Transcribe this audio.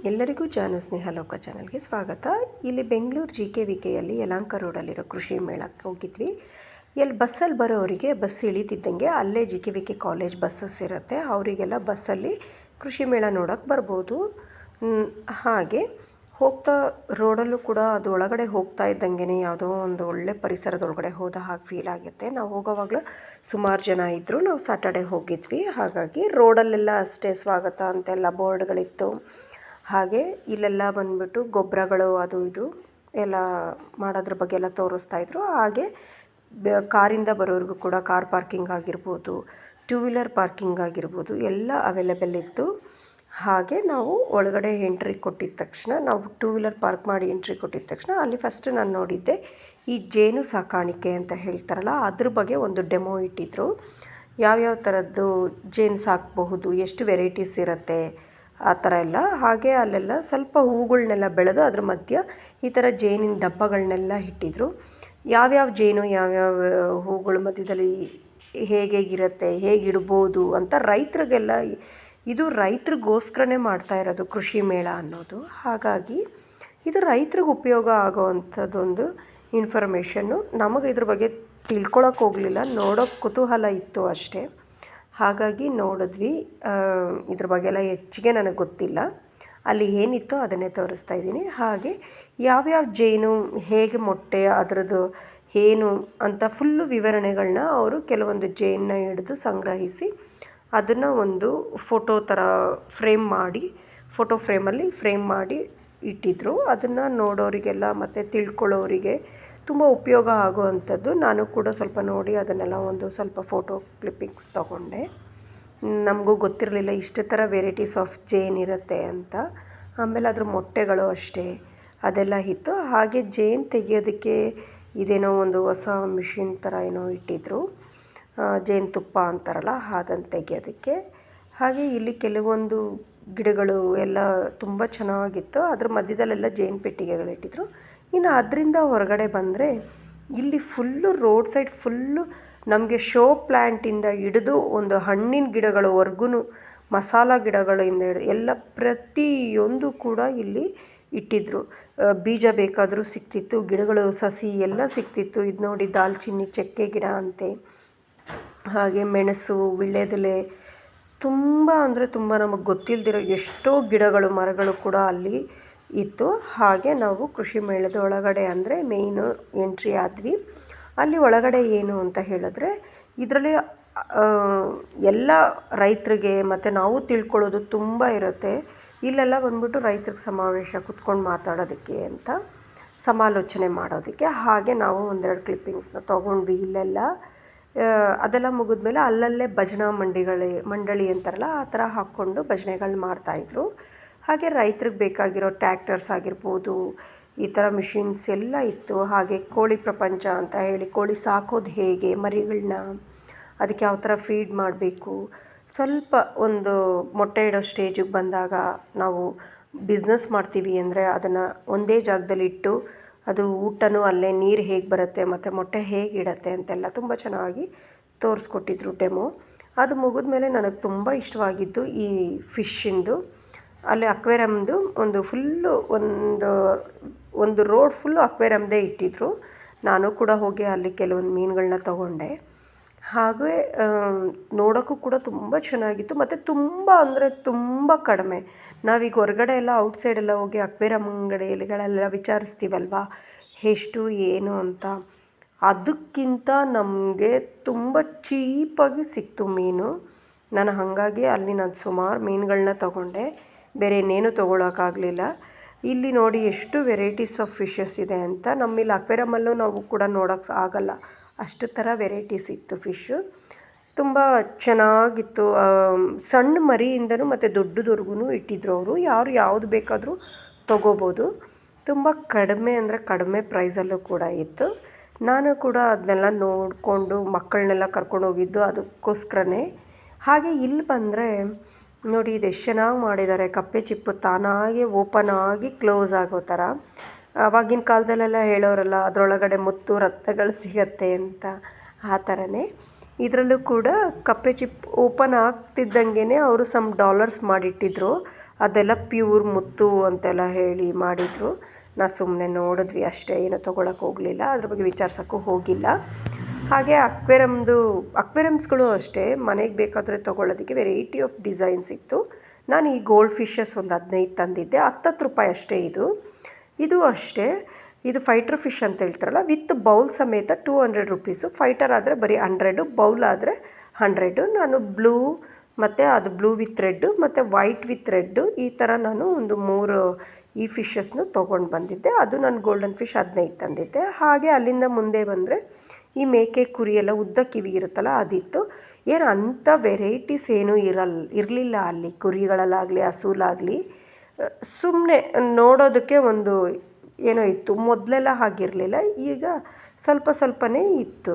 ಎಲ್ಲರಿಗೂ ಜಾನು ಸ್ನೇಹ ಲೋಕ ಚಾನಲ್ಗೆ ಸ್ವಾಗತ. ಇಲ್ಲಿ ಬೆಂಗಳೂರು GKVKಯಲ್ಲಿ ಯಲಹಂಕ ರೋಡಲ್ಲಿರೋ ಕೃಷಿ ಮೇಳಕ್ಕೆ ಹೋಗಿದ್ವಿ. ಎಲ್ಲಿ ಬಸ್ಸಲ್ಲಿ ಬರೋರಿಗೆ ಬಸ್ ಇಳಿತಿದ್ದಂಗೆ ಅಲ್ಲೇ GKVK ಕಾಲೇಜ್ ಬಸ್ಸಸ್ ಇರುತ್ತೆ, ಅವರಿಗೆಲ್ಲ ಬಸ್ಸಲ್ಲಿ ಕೃಷಿ ಮೇಳ ನೋಡೋಕ್ಕೆ ಬರ್ಬೋದು. ಹಾಗೆ ಹೋಗ್ತಾ ರೋಡಲ್ಲೂ ಕೂಡ ಅದು ಒಳಗಡೆ ಹೋಗ್ತಾ ಇದ್ದಂಗೆ ಯಾವುದೋ ಒಂದು ಒಳ್ಳೆ ಪರಿಸರದೊಳಗಡೆ ಹೋದ ಹಾಗೆ ಫೀಲ್ ಆಗುತ್ತೆ. ನಾವು ಹೋಗೋವಾಗಲೂ ಸುಮಾರು ಜನ ಇದ್ದರು. ನಾವು ಸ್ಯಾಟರ್ಡೆ ಹೋಗಿದ್ವಿ, ಹಾಗಾಗಿ ರೋಡಲ್ಲೆಲ್ಲ ಅಷ್ಟೇ ಸ್ವಾಗತ ಅಂತೆಲ್ಲ ಬೋರ್ಡ್ಗಳಿತ್ತು. ಹಾಗೆ ಇಲ್ಲೆಲ್ಲ ಬಂದುಬಿಟ್ಟು ಗೊಬ್ಬರಗಳು ಅದು ಇದು ಎಲ್ಲ ಮಾಡೋದ್ರ ಬಗ್ಗೆ ಎಲ್ಲ ತೋರಿಸ್ತಾಯಿದ್ರು. ಹಾಗೆ ಕಾರಿಂದ ಬರೋರಿಗೂ ಕೂಡ ಕಾರ್ ಪಾರ್ಕಿಂಗ್ ಆಗಿರ್ಬೋದು, ಟೂ ವೀಲರ್ ಪಾರ್ಕಿಂಗ್ ಆಗಿರ್ಬೋದು ಎಲ್ಲ ಅವೈಲೇಬಲ್ ಇತ್ತು. ಹಾಗೆ ನಾವು ಒಳಗಡೆ ಎಂಟ್ರಿ ಕೊಟ್ಟಿದ್ದ ತಕ್ಷಣ, ನಾವು ಟೂ ವೀಲರ್ ಪಾರ್ಕ್ ಮಾಡಿ ಎಂಟ್ರಿ ಕೊಟ್ಟಿದ್ದ ತಕ್ಷಣ ಅಲ್ಲಿ ಫಸ್ಟ್ ನಾನು ನೋಡಿದ್ದೆ ಈ ಜೇನು ಸಾಕಾಣಿಕೆ ಅಂತ ಹೇಳ್ತಾರಲ್ಲ ಅದ್ರ ಬಗ್ಗೆ ಒಂದು ಡೆಮೋ ಇಟ್ಟಿದ್ರು. ಯಾವ್ಯಾವ ಥರದ್ದು ಜೇನು ಸಾಕಬಹುದು, ಎಷ್ಟು ವೆರೈಟೀಸ್ ಇರುತ್ತೆ ಆ ಥರ ಎಲ್ಲ. ಹಾಗೆ ಅಲ್ಲೆಲ್ಲ ಸ್ವಲ್ಪ ಹೂಗಳನ್ನೆಲ್ಲ ಬೆಳೆದು ಅದ್ರ ಮಧ್ಯ ಈ ಥರ ಜೇನಿನ ಡಬ್ಬಗಳನ್ನೆಲ್ಲ ಇಟ್ಟಿದ್ರು. ಯಾವ್ಯಾವ ಜೇನು ಯಾವ್ಯಾವ ಹೂಗಳ ಮಧ್ಯದಲ್ಲಿ ಹೇಗಿರುತ್ತೆ, ಹೇಗಿಡ್ಬೋದು ಅಂತ ರೈತರಿಗೆಲ್ಲ, ಇದು ರೈತರಿಗೋಸ್ಕರನೇ ಮಾಡ್ತಾ ಇರೋದು ಕೃಷಿ ಮೇಳ ಅನ್ನೋದು. ಹಾಗಾಗಿ ಇದು ರೈತರಿಗೆ ಉಪಯೋಗ ಆಗೋವಂಥದ್ದೊಂದು ಇನ್ಫಾರ್ಮೇಷನ್ನು. ನಮಗೆ ಇದ್ರ ಬಗ್ಗೆ ತಿಳ್ಕೊಳಕ್ಕೆ ಹೋಗಲಿಲ್ಲ, ನೋಡೋಕ್ಕೆ ಕುತೂಹಲ ಇತ್ತು ಅಷ್ಟೇ. ಹಾಗಾಗಿ ನೋಡಿದ್ವಿ. ಇದ್ರ ಬಗ್ಗೆ ಎಲ್ಲ ಹೆಚ್ಚಿಗೆ ನನಗೆ ಗೊತ್ತಿಲ್ಲ, ಅಲ್ಲಿ ಏನಿತ್ತೋ ಅದನ್ನೇ ತೋರಿಸ್ತಾ ಇದ್ದೀನಿ. ಹಾಗೆ ಯಾವ್ಯಾವ ಜೇನು ಹೇಗೆ ಮೊಟ್ಟೆ ಅದರದ್ದು ಏನು ಅಂತ ಫುಲ್ಲು ವಿವರಣೆಗಳನ್ನ ಅವರು ಕೆಲವೊಂದು ಜೇನನ್ನ ಹಿಡಿದು ಸಂಗ್ರಹಿಸಿ ಅದನ್ನು ಒಂದು ಫೋಟೋ ಥರ ಫ್ರೇಮ್ ಮಾಡಿ, ಫೋಟೋ ಫ್ರೇಮಲ್ಲಿ ಫ್ರೇಮ್ ಮಾಡಿ ಇಟ್ಟಿದ್ದರು. ಅದನ್ನು ನೋಡೋರಿಗೆಲ್ಲ ಮತ್ತು ತಿಳ್ಕೊಳ್ಳೋರಿಗೆ ತುಂಬ ಉಪಯೋಗ ಆಗುವಂಥದ್ದು. ನಾನು ಕೂಡ ಸ್ವಲ್ಪ ನೋಡಿ ಅದನ್ನೆಲ್ಲ ಒಂದು ಸ್ವಲ್ಪ ಫೋಟೋ ಕ್ಲಿಪ್ಪಿಂಗ್ಸ್ ತೊಗೊಂಡೆ. ನಮಗೂ ಗೊತ್ತಿರಲಿಲ್ಲ ಇಷ್ಟು ಥರ ವೆರೈಟೀಸ್ ಆಫ್ ಜೇನು ಇರುತ್ತೆ ಅಂತ. ಆಮೇಲೆ ಅದ್ರ ಮೊಟ್ಟೆಗಳು ಅಷ್ಟೇ ಅದೆಲ್ಲ ಇತ್ತು. ಹಾಗೆ ಜೇನು ತೆಗಿಯೋದಕ್ಕೆ ಇದೇನೋ ಒಂದು ಹೊಸ ಮಿಷಿನ್ ಥರ ಏನೋ ಇಟ್ಟಿದ್ರು, ಜೇನುತುಪ್ಪ ಅಂತಾರಲ್ಲ ಅದನ್ನು ತೆಗಿಯೋದಕ್ಕೆ. ಹಾಗೆ ಇಲ್ಲಿ ಕೆಲವೊಂದು ಗಿಡಗಳು ಎಲ್ಲ ತುಂಬ ಚೆನ್ನಾಗಿತ್ತು. ಅದ್ರ ಮಧ್ಯದಲ್ಲೆಲ್ಲ ಜೇನು ಪೆಟ್ಟಿಗೆಗಳಿಟ್ಟಿದ್ರು. ಇನ್ನು ಅದರಿಂದ ಹೊರಗಡೆ ಬಂದರೆ ಇಲ್ಲಿ ಫುಲ್ಲು ರೋಡ್ ಸೈಡ್ ಫುಲ್ಲು ನಮಗೆ ಶೋ ಪ್ಲ್ಯಾಂಟಿಂದ ಹಿಡಿದು ಒಂದು ಹಣ್ಣಿನ ಗಿಡಗಳವರೆಗೂ, ಮಸಾಲ ಗಿಡಗಳಿಂದ ಹಿಡಿದು ಎಲ್ಲ ಪ್ರತಿಯೊಂದು ಕೂಡ ಇಲ್ಲಿ ಇಟ್ಟಿದ್ದರು. ಬೀಜ ಬೇಕಾದರೂ ಸಿಗ್ತಿತ್ತು, ಗಿಡಗಳು ಸಸಿ ಎಲ್ಲ ಸಿಗ್ತಿತ್ತು. ಇದು ನೋಡಿ ದಾಲ್ಚಿನ್ನಿ ಚಕ್ಕೆ ಗಿಡ ಅಂತೆ, ಹಾಗೆ ಮೆಣಸು, ವೀಳ್ಯದೆಲೆ, ತುಂಬ ಅಂದರೆ ತುಂಬ ನಮಗೆ ಗೊತ್ತಿಲ್ಲದಿರೋ ಎಷ್ಟೋ ಗಿಡಗಳು ಮರಗಳು ಕೂಡ ಅಲ್ಲಿ ಇತ್ತು. ಹಾಗೆ ನಾವು ಕೃಷಿ ಮೇಳದ ಒಳಗಡೆ ಅಂದರೆ ಮೇಯ್ನು ಎಂಟ್ರಿ ಆದ್ವಿ. ಅಲ್ಲಿ ಒಳಗಡೆ ಏನು ಅಂತ ಹೇಳಿದ್ರೆ ಇದರಲ್ಲಿ ಎಲ್ಲ ರೈತರಿಗೆ ಮತ್ತು ನಾವು ತಿಳ್ಕೊಳ್ಳೋದು ತುಂಬ ಇರುತ್ತೆ. ಇಲ್ಲೆಲ್ಲ ಬಂದ್ಬಿಟ್ಟು ರೈತರಿಗೆ ಸಮಾವೇಶ ಕುತ್ಕೊಂಡು ಮಾತಾಡೋದಕ್ಕೆ ಅಂತ, ಸಮಾಲೋಚನೆ ಮಾಡೋದಕ್ಕೆ. ಹಾಗೆ ನಾವು ಒಂದೆರಡು ಕ್ಲಿಪ್ಪಿಂಗ್ಸ್ನ ತೊಗೊಂಡ್ವಿ ಇಲ್ಲೆಲ್ಲ. ಅದೆಲ್ಲ ಮುಗಿದ್ಮೇಲೆ ಅಲ್ಲಲ್ಲೇ ಭಜನಾ ಮಂಡಳಿ ಅಂತಾರಲ್ಲ ಆ ಥರ ಹಾಕ್ಕೊಂಡು ಭಜನೆಗಳು ಮಾಡ್ತಾಯಿದ್ರು. ಹಾಗೆ ರೈತರಿಗೆ ಬೇಕಾಗಿರೋ ಟ್ಯಾಕ್ಟರ್ಸ್ ಆಗಿರ್ಬೋದು, ಈ ಥರ ಮಿಷಿನ್ಸ್ ಎಲ್ಲ ಇತ್ತು. ಹಾಗೆ ಕೋಳಿ ಪ್ರಪಂಚ ಅಂತ ಹೇಳಿ, ಕೋಳಿ ಸಾಕೋದು ಹೇಗೆ, ಮರಿಗಳನ್ನ ಅದಕ್ಕೆ ಯಾವ ಥರ ಫೀಡ್ ಮಾಡಬೇಕು, ಸ್ವಲ್ಪ ಒಂದು ಮೊಟ್ಟೆ ಇಡೋ ಸ್ಟೇಜಿಗೆ ಬಂದಾಗ ನಾವು ಬಿಸ್ನೆಸ್ ಮಾಡ್ತೀವಿ ಅಂದರೆ ಅದನ್ನು ಒಂದೇ ಜಾಗದಲ್ಲಿಟ್ಟು ಅದು ಊಟನೂ ಅಲ್ಲೇ, ನೀರು ಹೇಗೆ ಬರುತ್ತೆ ಮತ್ತು ಮೊಟ್ಟೆ ಹೇಗೆ ಇಡತ್ತೆ ಅಂತೆಲ್ಲ ತುಂಬ ಚೆನ್ನಾಗಿ ತೋರಿಸ್ಕೊಟ್ಟಿದ್ರು ಡೆಮೋ. ಅದು ಮುಗಿದ್ಮೇಲೆ ನನಗೆ ತುಂಬ ಇಷ್ಟವಾಗಿದ್ದು ಈ ಫಿಶ್ಶಿಂದು, ಅಲ್ಲಿ ಅಕ್ವೇರಿಯಮ್ದು ಒಂದು ಫುಲ್ಲು ಒಂದು ರೋಡ್ ಫುಲ್ಲು ಅಕ್ವೇರಿಯಮ್ದೇ ಇಟ್ಟಿದ್ರು. ನಾನು ಕೂಡ ಹೋಗಿ ಅಲ್ಲಿ ಕೆಲವೊಂದು ಮೀನುಗಳನ್ನ ತೊಗೊಂಡೆ. ಹಾಗೆ ನೋಡೋಕ್ಕೂ ಕೂಡ ತುಂಬ ಚೆನ್ನಾಗಿತ್ತು ಮತ್ತು ತುಂಬ ಅಂದರೆ ತುಂಬ ಕಡಿಮೆ. ನಾವೀಗ ಹೊರಗಡೆ ಎಲ್ಲ ಔಟ್ಸೈಡೆಲ್ಲ ಹೋಗಿ ಅಕ್ವೇರಿಯಮ್ ಅಂಗಡಿಗಳೆಲ್ಲ ವಿಚಾರಿಸ್ತೀವಲ್ವ ಎಷ್ಟು ಏನು ಅಂತ, ಅದಕ್ಕಿಂತ ನಮಗೆ ತುಂಬ ಚೀಪಾಗಿ ಸಿಕ್ತು ಮೀನು. ನಾನು ಹಾಗಾಗಿ ಅಲ್ಲಿ ನಾನು ಸುಮಾರು ಮೀನುಗಳನ್ನ ತೊಗೊಂಡೆ, ಬೇರೆ ಇನ್ನೇನು ತೊಗೊಳಕ್ಕಾಗಲಿಲ್ಲ. ಇಲ್ಲಿ ನೋಡಿ ಎಷ್ಟು ವೆರೈಟೀಸ್ ಆಫ್ ಫಿಶಸ್ ಇದೆ ಅಂತ. ನಮ್ಮಿಲ್ಲಿ ಅಕ್ವೇರಿಯಮಲ್ಲೂ ನಾವು ಕೂಡ ನೋಡೋಕ್ಕೆ ಆಗಲ್ಲ, ಅಷ್ಟು ಥರ ವೆರೈಟೀಸ್ ಇತ್ತು ಫಿಶ್ಶು. ತುಂಬ ಚೆನ್ನಾಗಿತ್ತು. ಸಣ್ಣ ಮರಿಯಿಂದನೂ ಮತ್ತು ದೊಡ್ಡದವರೆಗೂ ಇಟ್ಟಿದ್ರು ಅವರು. ಯಾವುದು ಬೇಕಾದರೂ ತೊಗೋಬೋದು. ತುಂಬ ಕಡಿಮೆ ಅಂದರೆ ಕಡಿಮೆ ಪ್ರೈಸಲ್ಲೂ ಕೂಡ ಇತ್ತು. ನಾನು ಕೂಡ ಅದನ್ನೆಲ್ಲ ನೋಡಿಕೊಂಡು ಮಕ್ಕಳನ್ನೆಲ್ಲ ಕರ್ಕೊಂಡು ಹೋಗಿದ್ದು ಅದಕ್ಕೋಸ್ಕರನೇ. ಹಾಗೆ ಇಲ್ಲಿ ಬಂದರೆ ನೋಡಿ ಇದು ಎಷ್ಟು ಚೆನ್ನಾಗಿ ಮಾಡಿದ್ದಾರೆ. ಕಪ್ಪೆ ಚಿಪ್ಪು ತಾನಾಗೆ ಓಪನ್ ಆಗಿ ಕ್ಲೋಸ್ ಆಗೋ ಥರ. ಆವಾಗಿನ ಕಾಲದಲ್ಲೆಲ್ಲ ಹೇಳೋರಲ್ಲ ಅದರೊಳಗಡೆ ಮುತ್ತು ರತ್ನಗಳು ಸಿಗತ್ತೆ ಅಂತ, ಆ ಥರನೇ ಇದರಲ್ಲೂ ಕೂಡ ಕಪ್ಪೆ ಚಿಪ್ ಓಪನ್ ಆಗ್ತಿದ್ದಂಗೆ ಅವರು ಸಮ್ ಡಾಲರ್ಸ್ ಮಾಡಿಟ್ಟಿದ್ರು. ಅದೆಲ್ಲ ಪ್ಯೂರ್ ಮುತ್ತು ಅಂತೆಲ್ಲ ಹೇಳಿ ಮಾಡಿದರು. ನಾವು ಸುಮ್ಮನೆ ನೋಡಿದ್ವಿ ಅಷ್ಟೇ, ಏನೂ ತೊಗೊಳಕ್ಕೆ ಹೋಗಲಿಲ್ಲ, ಅದ್ರ ಬಗ್ಗೆ ವಿಚಾರಿಸೋಕ್ಕೂ ಹೋಗಿಲ್ಲ. ಹಾಗೆ ಅಕ್ವೇರಿಯಮ್ಸ್ಗಳು ಅಷ್ಟೇ ಮನೆಗೆ ಬೇಕಾದರೆ ತೊಗೊಳ್ಳೋದಕ್ಕೆ ವೆರೈಟಿ ಆಫ್ ಡಿಸೈನ್ಸ್ ಇತ್ತು. ನಾನು ಈ ಗೋಲ್ಡ್ ಫಿಶಸ್ ಒಂದು 15 ತಂದಿದ್ದೆ. 10 ರೂಪಾಯಿ ಅಷ್ಟೇ ಇದು ಅಷ್ಟೇ. ಇದು ಫೈಟರ್ ಫಿಶ್ ಅಂತ ಹೇಳ್ತಾರಲ್ಲ, ವಿತ್ ಬೌಲ್ ಸಮೇತ 200 ರುಪೀಸು. ಫೈಟರ್ ಆದರೆ ಬರೀ 100, ಬೌಲ್ ಆದರೆ 100. ನಾನು ಬ್ಲೂ ಮತ್ತು ಅದು ಬ್ಲೂ ವಿತ್ ರೆಡ್ಡು ಮತ್ತು ವೈಟ್ ವಿತ್ ರೆಡ್ಡು ಈ ಥರ ನಾನು ಒಂದು 3 ಈ ಫಿಶಸ್ನು ತೊಗೊಂಡು ಬಂದಿದ್ದೆ. ಅದು ನಾನು ಗೋಲ್ಡನ್ ಫಿಶ್ 15 ತಂದಿದ್ದೆ. ಹಾಗೆ ಅಲ್ಲಿಂದ ಮುಂದೆ ಬಂದರೆ ಈ ಮೇಕೆ ಕುರಿ ಎಲ್ಲ ಉದ್ದ ಕಿವಿ ಇರುತ್ತಲ್ಲ ಅದಿತ್ತು. ಏನು ಅಂಥ ವೆರೈಟೀಸ್ ಏನೂ ಇರಲಿಲ್ಲ ಅಲ್ಲಿ, ಕುರಿಗಳಲ್ಲಾಗಲಿ ಹಸುಲಾಗಲಿ. ಸುಮ್ಮನೆ ನೋಡೋದಕ್ಕೆ ಒಂದು ಏನೋ ಇತ್ತು. ಮೊದಲೆಲ್ಲ ಹಾಗಿರಲಿಲ್ಲ, ಈಗ ಸ್ವಲ್ಪ ಸ್ವಲ್ಪನೇ ಇತ್ತು.